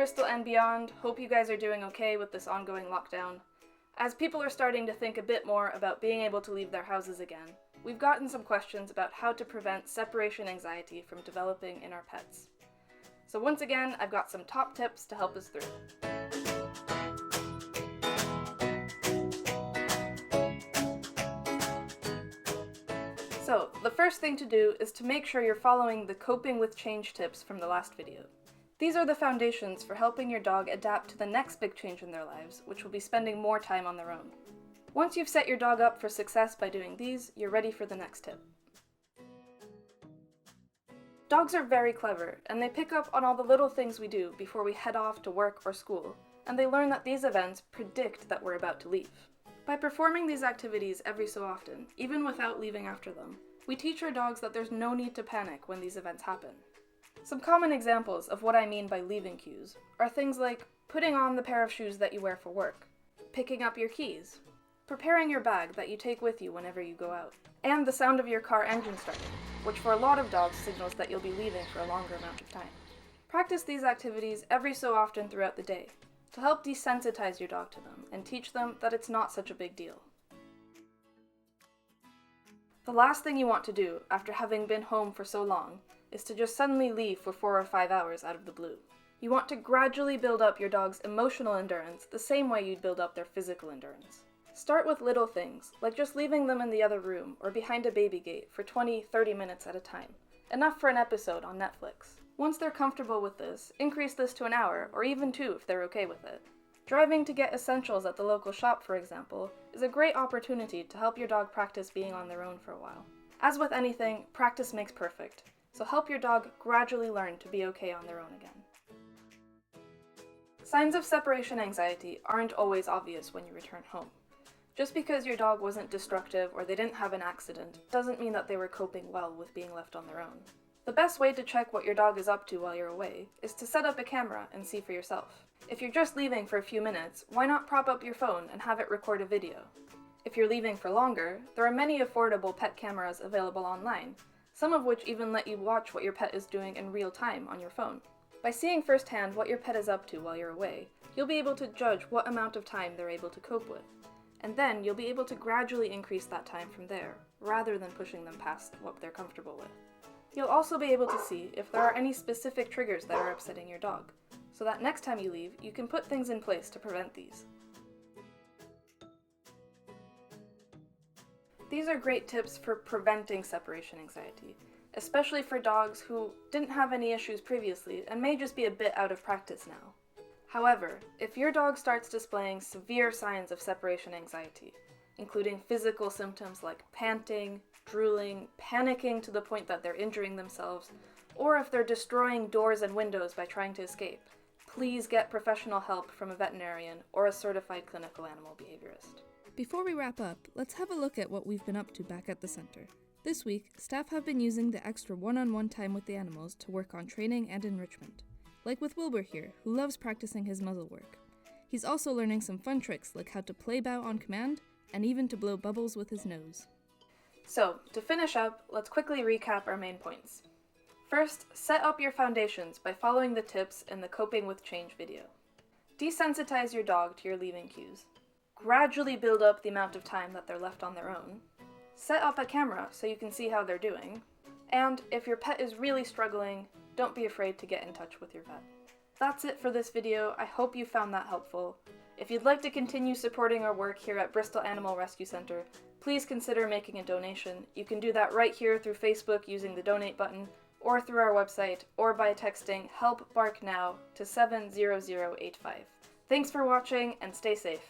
Bristol and beyond, hope you guys are doing okay with this ongoing lockdown. As people are starting to think a bit more about being able to leave their houses again, we've gotten some questions about how to prevent separation anxiety from developing in our pets. So once again, I've got some top tips to help us through. So, the first thing to do is to make sure you're following the coping with change tips from the last video. These are the foundations for helping your dog adapt to the next big change in their lives, which will be spending more time on their own. Once you've set your dog up for success by doing these, you're ready for the next tip. Dogs are very clever, and they pick up on all the little things we do before we head off to work or school, and they learn that these events predict that we're about to leave. By performing these activities every so often, even without leaving after them, we teach our dogs that there's no need to panic when these events happen. Some common examples of what I mean by leaving cues are things like putting on the pair of shoes that you wear for work, picking up your keys, preparing your bag that you take with you whenever you go out, and the sound of your car engine starting, which for a lot of dogs signals that you'll be leaving for a longer amount of time. Practice these activities every so often throughout the day to help desensitize your dog to them and teach them that it's not such a big deal. The last thing you want to do after having been home for so long is to just suddenly leave for 4 or 5 hours out of the blue. You want to gradually build up your dog's emotional endurance the same way you'd build up their physical endurance. Start with little things, like just leaving them in the other room or behind a baby gate for 20-30 minutes at a time, enough for an episode on Netflix. Once they're comfortable with this, increase this to an hour, or even 2 if they're okay with it. Driving to get essentials at the local shop, for example, is a great opportunity to help your dog practice being on their own for a while. As with anything, practice makes perfect, so help your dog gradually learn to be okay on their own again. Signs of separation anxiety aren't always obvious when you return home. Just because your dog wasn't destructive or they didn't have an accident doesn't mean that they were coping well with being left on their own. The best way to check what your dog is up to while you're away is to set up a camera and see for yourself. If you're just leaving for a few minutes, why not prop up your phone and have it record a video? If you're leaving for longer, there are many affordable pet cameras available online, some of which even let you watch what your pet is doing in real time on your phone. By seeing firsthand what your pet is up to while you're away, you'll be able to judge what amount of time they're able to cope with. And then you'll be able to gradually increase that time from there, rather than pushing them past what they're comfortable with. You'll also be able to see if there are any specific triggers that are upsetting your dog, so that next time you leave, you can put things in place to prevent these. These are great tips for preventing separation anxiety, especially for dogs who didn't have any issues previously and may just be a bit out of practice now. However, if your dog starts displaying severe signs of separation anxiety, including physical symptoms like panting, drooling, panicking to the point that they're injuring themselves, or if they're destroying doors and windows by trying to escape, please get professional help from a veterinarian or a certified clinical animal behaviorist. Before we wrap up, let's have a look at what we've been up to back at the center. This week, staff have been using the extra one-on-one time with the animals to work on training and enrichment. Like with Wilbur here, who loves practicing his muzzle work. He's also learning some fun tricks like how to play bow on command, and even to blow bubbles with his nose. So, to finish up, let's quickly recap our main points. First, set up your foundations by following the tips in the Coping with Change video. Desensitize your dog to your leaving cues. Gradually build up the amount of time that they're left on their own. Set up a camera so you can see how they're doing. And if your pet is really struggling, don't be afraid to get in touch with your vet. That's it for this video. I hope you found that helpful. If you'd like to continue supporting our work here at Bristol Animal Rescue Center, please consider making a donation. You can do that right here through Facebook using the donate button, or through our website, or by texting HELP BARK NOW to 70085. Thanks for watching, and stay safe.